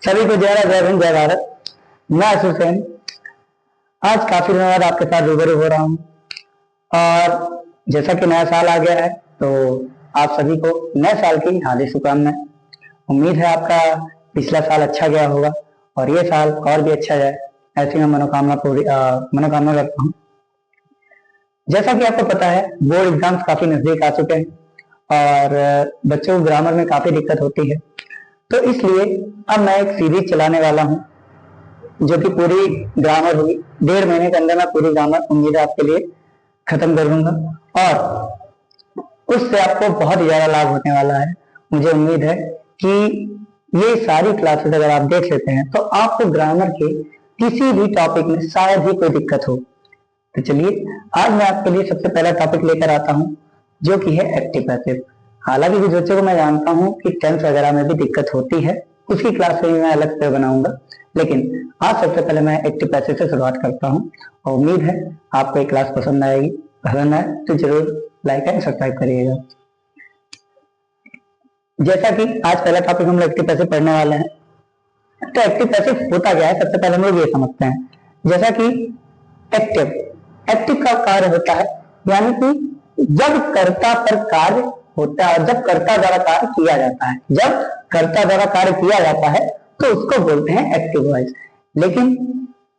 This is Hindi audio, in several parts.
सभी को जय जय हिंद जय भारत। मैं हुसैन आज काफी दिनों बाद आपके साथ रूबरू हो रहा हूँ और जैसा कि नया साल आ गया है तो आप सभी को नए साल की हार्दिक शुभकामनाएं। उम्मीद है आपका पिछला साल अच्छा गया होगा और ये साल और भी अच्छा जाए, ऐसी मैं मनोकामना रखता हूँ। जैसा कि आपको पता है बोर्ड एग्जाम्स काफी नजदीक आ चुके हैं और बच्चों को ग्रामर में काफी दिक्कत होती है, तो इसलिए अब मैं एक सीरीज चलाने वाला हूं जो कि पूरी ग्रामर हुई 1.5 महीने के अंदर मैं पूरी ग्रामर उम्मीद है आपके लिए खत्म कर दूंगा और उससे आपको बहुत ही ज्यादा लाभ होने वाला है। मुझे उम्मीद है कि ये सारी क्लासेस अगर आप देख लेते हैं तो आपको ग्रामर के किसी भी टॉपिक में शायद ही कोई दिक्कत हो। तो चलिए आज मैं आपके लिए सबसे पहला टॉपिक लेकर आता हूँ जो कि है एक्टिव पैसिव। हालांकि कुछ बच्चों को मैं जानता हूँ कि टेंथ वगैरह में भी दिक्कत होती है, उसकी क्लास में मैं अलग से बनाऊंगा, लेकिन आज सबसे पहले मैं एक्टिव पैसिव से शुरुआत करता हूँ और उम्मीद है आपको ये क्लास पसंद आएगी। पसंद आए तो जरूर लाइक एंड सब्सक्राइब करिएगा। जैसा कि आज पहला टॉपिक हम लोग एक्टिव पैसिव पढ़ने वाले हैं, तो एक्टिव पैसिव होता क्या है सबसे पहले हम लोग ये समझते हैं। जैसा कि एक्टिव का कार्य होता है यानी कि जब कर्ता पर कार्य होता है, जब कर्ता द्वारा कार्य किया जाता है, जब कर्ता द्वारा कार्य किया जाता है तो उसको बोलते हैं एक्टिव वॉइस। लेकिन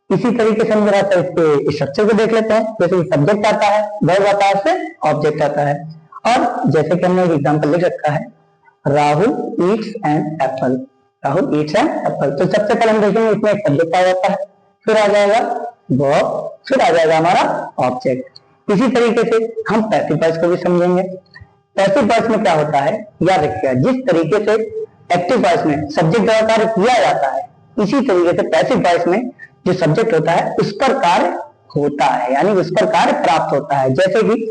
इसी तरीके से हम जरा इसके स्ट्रक्चर को देख लेते हैं। जैसे सब्जेक्ट आता है, वर्ब आता है, फिर ऑब्जेक्ट आता है। और जैसे कि हमने एक एग्जांपल लिख रखा है, Rahul eats an apple. Rahul eats an apple, तो सबसे पहले हम देखेंगे इसमें एक सब्जेक्ट आ जाता है, फिर आ जाएगा वर्ब, फिर आ जाएगा हमारा ऑब्जेक्ट। इसी तरीके से हम पैसिव वॉइस को भी समझेंगे। पैसिव वॉइस में क्या होता है याद रखिएगा, जिस तरीके से एक्टिव वॉइस में सब्जेक्ट द्वारा कार्य किया जाता है, इसी तरीके से पैसिव वॉइस में जो सब्जेक्ट होता है उस पर कार्य होता है, यानी उस पर कार्य प्राप्त होता है। जैसे कि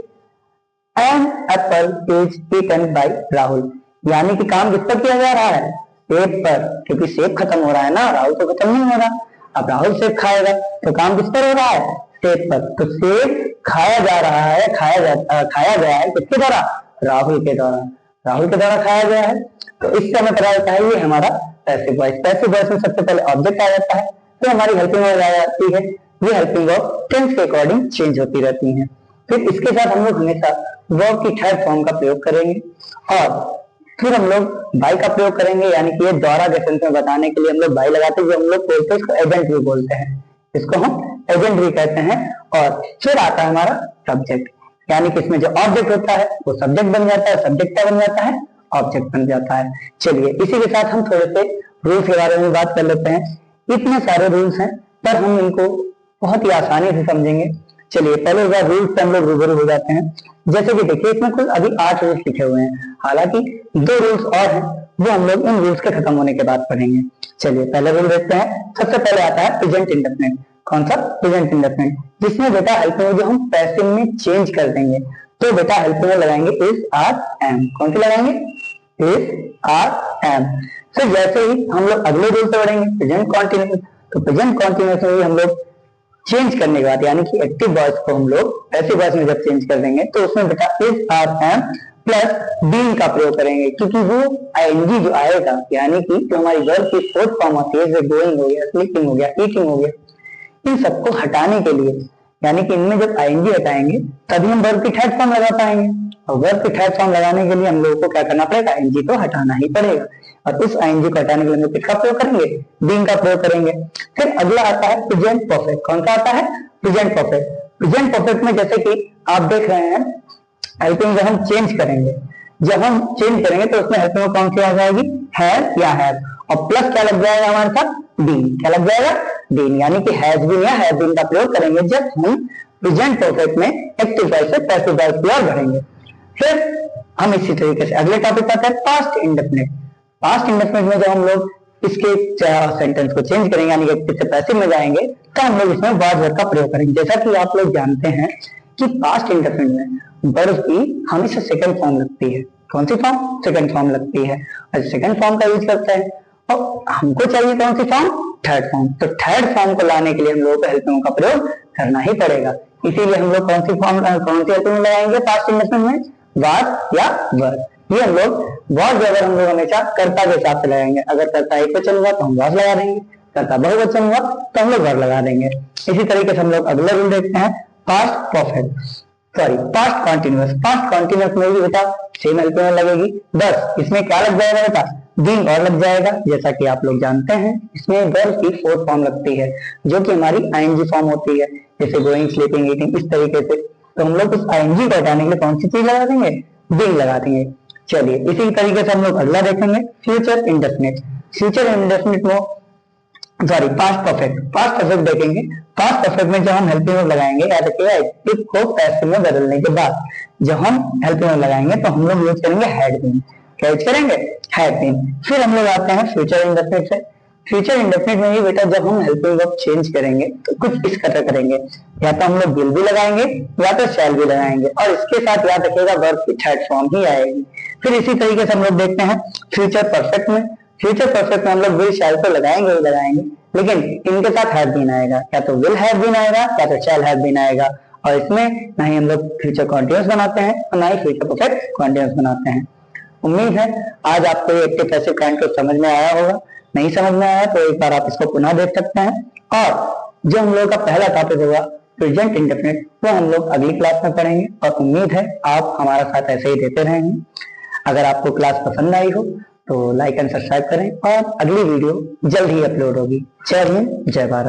an apple is eaten by Rahul, यानी कि काम किस पर किया जा रहा है, सेब पर, क्योंकि सेब खत्म हो रहा है ना, राहुल तो खत्म नहीं हो रहा। अब राहुल सेब खाएगा तो काम किस पर हो रहा है, सेब पर, तो सेब खाया जा रहा है, खाया गया है किसके द्वारा, राहुल के द्वारा, राहुल के द्वारा खाया गया है। तो इससे हमें पता चलता है ये हमारा पैसिव वॉइस। पैसिव वॉइस में सबसे पहले ऑब्जेक्ट आ जाता है, फिर हमारी हेल्पिंग वर्ब आ जाती है। ये हेल्पिंग वर्ब टेंस के अकॉर्डिंग चेंज होती रहती हैं। फिर इसके साथ हम लोग हमेशा वर्ब की थर्ड फॉर्म का प्रयोग करेंगे और फिर हम लोग बाई का प्रयोग करेंगे, यानी कि ये द्वारा के सेंस में बताने के लिए हम लोग बाई लगाते हैं, जो हम लोग बोलते हैं इसको एजेंट भी बोलते हैं, इसको हम एजेंट भी कहते हैं। और फिर आता है हमारा सब्जेक्ट, यानी कि इसमें जो ऑब्जेक्ट होता है वो सब्जेक्ट बन जाता है, सब्जेक्ट क्या बन जाता है, ऑब्जेक्ट बन जाता है। चलिए इसी के साथ हम थोड़े से रूल्स के बारे में बात कर लेते हैं। इतने सारे रूल्स हैं पर हम इनको बहुत ही आसानी से समझेंगे। चलिए पहले बार रूल्स से हम लोग रूबरू हो जाते हैं। जैसे कि देखिए इसमें कुल अभी 8 रूल्स लिखे हुए हैं, हालांकि 2 रूल्स और हैं वो हम लोग इन रूल्स के खत्म होने के बाद पढ़ेंगे। चलिए पहले रूल देखते हैं। सबसे पहले आता है प्रेजेंट इंडेफिनिट। कौन सा, प्रेजेंट इंडेफिनिट, जिसमें बेटा हेल्पिंग जो हम पैसिव में चेंज कर देंगे, तो बेटा हेल्पिंग में लगाएंगे इज आर एम। कौन सी लगाएंगे, इज आर एम। फिर जैसे ही हम लोग अगले रूल से बढ़ेंगे प्रेजेंट कॉन्टिन्यूस, तो प्रेजेंट कॉन्टिन्यूस में हम लोग चेंज करने के बाद, यानी कि एक्टिव वॉइस को हम लोग पैसिव वॉइस में जब चेंज कर देंगे तो उसमें बेटा is are am plus being का प्रयोग करेंगे, क्योंकि वो आईएनजी जो आएगा, यानी कि जो हमारी वर्ब की फोर्थ फॉर्म होती है, जैसे गोइंग हो गया, स्लीपिंग हो गया, ईटिंग हो गया, इन सबको हटाने के लिए, यानी कि इनमें जब आईएनजी हटाएंगे तभी हम वर्ब की थर्ड फॉर्म लगा पाएंगे, और वर्ब की थर्ड फॉर्म लगाने के लिए हम लोगों को क्या करना पड़ेगा, आईएनजी को हटाना ही पड़ेगा। और उस आईएनजी को हटाने के लिए हम लोग किसका प्रयोग करेंगे, बीइंग का प्रयोग करेंगे। फिर अगला आता है प्रेजेंट परफेक्ट। कौन सा आता है, प्रेजेंट परफेक्ट। प्रेजेंट परफेक्ट में जैसे कि आप देख रहे हैं हेल्पिंग जब हम चेंज करेंगे, जब हम चेंज करेंगे तो उसमें हेल्पिंग कौन सी आ जाएगी, हैव या हैव, और प्लस क्या लग जाएगा हमारे साथ, बीन। क्या लग जाएगा, बीन, यानी कि हैज बीन या हैव बीन का प्रयोग करेंगे जब हम प्रेजेंट परफेक्ट में एक्टिव वॉइस से पैसिव वॉइस की ओर बढ़ेंगे। फिर हम इसी तरीके से अगले टॉपिक पर आते हैं पास्ट इंडेफिनिट। पास्ट इंडेफिनिट में जब हम लोग इसके सेंटेंस को चेंज करेंगे, यानी कि एक्टिव से पैसिव में जाएंगे, तो हम लोग इसमें वाज वर्ब का प्रयोग करेंगे। जैसा कि आप लोग जानते हैं कि पास्ट इंडेफिनिट में वर्ब की हमेशा सेकंड फॉर्म लगती है। कौन सी फॉर्म, सेकंड फॉर्म लगती है, और सेकंड फॉर्म का यूज करते हैं, और हमको चाहिए कौन सी फॉर्म, थर्ड फॉर्म। तो थर्ड फॉर्म को लाने के लिए हम लोगों को हेल्पिंग का प्रयोग करना ही पड़ेगा। इसीलिए हम लोग कौन सी फॉर्म, कौन सी हेल्पिंग लगाएंगे पास्ट इंडेफिनिट में, वाज या वर्ब। ये हम लोग वॉज अगर हम लोग हमेशा कर्ता के हिसाब से लगाएंगे। अगर कर्ता एक वचन हुआ तो हम वॉज लगा देंगे, कर्ता बहुवचन हुआ तो हम लोग वर लगा देंगे। इसी तरीके से हम लोग अगला रूल देखते हैं, past perfect, sorry past continuous. Past continuous में भी बेटा सेम हेल्पिंग वर्ब लगेगी, बस इसमें क्या लग जाएगा बेटा, बीइंग और लग जाएगा। जैसा कि आप लोग जानते हैं इसमें वर्ब की फोर्थ फॉर्म लगती है जो कि हमारी आईएनजी फॉर्म होती है, जैसे गोइंग, स्लीपिंग, ईटिंग, इस तरीके से। तो हम लोग उस आईएनजी को हटाने के लिए कौन सी चीज लगा देंगे, बीइंग लगा देंगे। चलिए इसी तरीके से हम लोग अगला देखेंगे, फ्यूचर इंडेफिनिट। फ्यूचर इंडेफिनिट में sorry past perfect, past perfect देखेंगे। पास्ट परफेक्ट में जब हम हेल्पिंग वर्ब लगाएंगे, याद रखिएगा इफ को पैसिव में बदलने के बाद जब हम हेल्पिंग वर्ब लगाएंगे तो हम लोग यूज करेंगे हैड बीन। क्या यूज करेंगे, हैड बीन। फिर हम लोग आते हैं फ्यूचर इंडेफिनिट से। फ्यूचर इंडेफिनिट में भी बेटा जब हम हेल्पिंग वर्ब चेंज करेंगे तो कुछ इस तरह करेंगे, या तो हम लोग विल भी लगाएंगे या तो शैल भी लगाएंगे, और इसके साथ याद रखिएगा वर्ब की थर्ड फॉर्म ही आएगी। फिर इसी तरीके से हम लोग देखते हैं फ्यूचर परफेक्ट में। फ्यूचर परफेक्ट में हम लोग विल शैल तो लगाएंगे ही लगाएंगे, लेकिन इनके साथ हैव बीन आएगा, या तो विल हैव बीन आएगा या तो शैल हैव बीन आएगा। और इसमें ना ही हम लोग फ्यूचर कॉन्टिन्यूअस बनाते हैं और ना ही फ्यूचर परफेक्ट कॉन्टिन्यूअस बनाते हैं। उम्मीद है आज आपको ये एक्टिव पैसिव काइंड को समझ में आया होगा। नहीं समझ में आया तो एक बार आप इसको पुनः देख सकते हैं। और जो हम लोग का पहला टॉपिक होगा प्रेजेंट इंडेफिनिट, वो हम लोग अगली क्लास में पढ़ेंगे, और उम्मीद है आप हमारा साथ ऐसे ही देते रहेंगे। अगर आपको क्लास पसंद आई हो तो लाइक एंड सब्सक्राइब करें, और अगली वीडियो जल्द ही अपलोड होगी। जय हिंद, जय भारत।